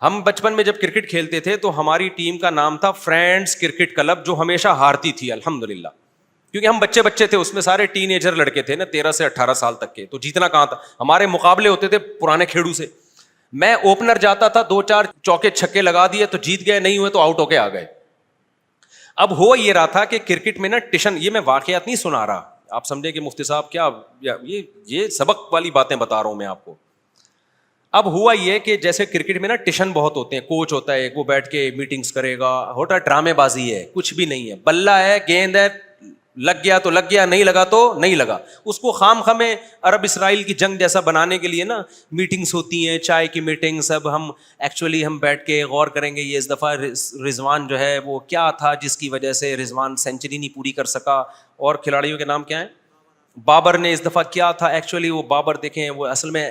ہم بچپن میں جب کرکٹ کھیلتے تھے تو ہماری ٹیم کا نام تھا فرینڈز کرکٹ کلب, جو ہمیشہ ہارتی تھی الحمدللہ, کیونکہ ہم بچے تھے, اس میں سارے ٹین ایجر لڑکے تھے نا 13 سے 18 سال تک کے, تو جیتنا کہاں تھا, ہمارے مقابلے ہوتے تھے پرانے کھیڑو سے. میں اوپنر جاتا تھا, 2-4 چوکے چھکے لگا دیے تو جیت گئے, نہیں ہوئے تو آؤٹ ہو کے آ گئے. اب ہو یہ رہا تھا کہ کرکٹ میں نا ٹیشن, یہ میں واقعات نہیں سنا رہا, آپ سمجھے کہ مفتی صاحب کیا یہ سبق والی باتیں بتا رہا ہوں میں آپ کو. اب ہوا یہ کہ جیسے کرکٹ میں نا ٹیشن بہت ہوتے ہیں, کوچ ہوتا ہے وہ بیٹھ کے میٹنگز کرے گا, ہوتا ڈرامے بازی ہے, کچھ بھی نہیں ہے, بلہ ہے, گیند ہے, لگ گیا تو لگ گیا, نہیں لگا تو نہیں لگا. اس کو خام خامے عرب اسرائیل کی جنگ جیسا بنانے کے لیے نا میٹنگز ہوتی ہیں, چائے کی میٹنگز. اب ہم بیٹھ کے غور کریں گے, یہ اس دفعہ رضوان جو ہے وہ کیا تھا جس کی وجہ سے رضوان سینچری نہیں پوری کر سکا, اور کھلاڑیوں کے نام کیا ہیں, بابر نے اس دفعہ کیا تھا. ایکچولی وہ بابر دیکھیں وہ اصل میں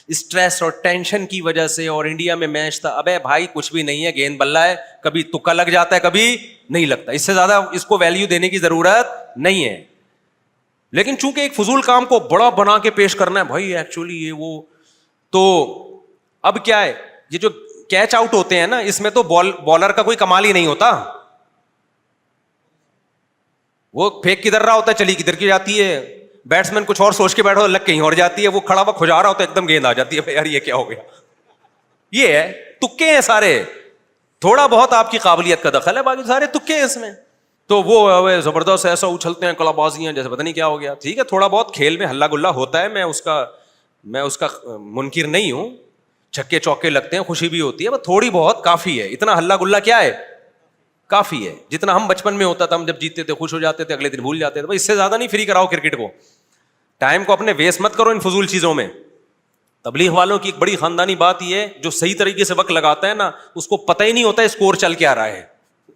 اسٹریس اور ٹینشن کی وجہ سے, اور انڈیا میں میچ تھا. ابے بھائی کچھ بھی نہیں ہے, گیند بلہ ہے, کبھی تکا لگ جاتا ہے کبھی نہیں لگتا, اس سے زیادہ اس کو ویلیو دینے کی ضرورت نہیں ہے. لیکن چونکہ ایک فضول کام کو بڑا بنا کے پیش کرنا ہے بھائی, ایکچولی یہ وہ, تو اب کیا ہے, یہ جو کیچ آؤٹ ہوتے ہیں نا, اس میں تو بالر کا کوئی کمال ہی نہیں ہوتا, وہ پھینک کدھر رہا ہوتا ہے چلی کدھر کی جاتی ہے, بیٹسمین کچھ اور سوچ کے بیٹھا لگ کہیں اور جاتی ہے, وہ کھڑا ہوا کھجا رہا ہوتا ہے, ایک دم گیند آ جاتی ہے, یار یہ کیا ہو گیا. یہ ہے تکے ہیں سارے, تھوڑا بہت آپ کی قابلیت کا دخل ہے, باقی سارے تکے ہیں اس میں. تو وہ زبردست ایسا اچھلتے ہیں, کلا بازیاں جیسے پتہ نہیں کیا ہو گیا. ٹھیک ہے, تھوڑا بہت کھیل میں ہلا گلا ہوتا ہے, میں اس کا منکر نہیں ہوں, چھکے چوکے لگتے ہیں, خوشی بھی ہوتی ہے, بس تھوڑی بہت کافی ہے. اتنا ہلا گلا کیا ہے, کافی ہے. جتنا ہم بچپن میں ہوتا تھا, ہم جب جیتتے تھے خوش ہو جاتے تھے, اگلے دن بھول جاتے تھے. اس سے زیادہ نہیں فری کراؤ کرکٹ کو, ٹائم کو اپنے ویسٹ مت کرو ان فضول چیزوں میں. تبلیغ والوں کی ایک بڑی خاندانی بات یہ ہے, جو صحیح طریقے سے وقت لگاتا ہے نا, اس کو پتہ ہی نہیں ہوتا اسکور چل کے آ رہا ہے.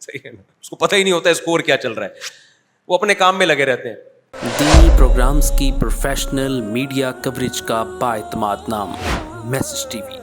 صحیح ہے نا, اس کو پتہ ہی نہیں ہوتا اسکور کیا چل رہا ہے, وہ اپنے کام میں لگے رہتے ہیں. دینی پروگرامز کی پروفیشنل میڈیا کوریج کا بااعتماد نام میسج ٹی وی.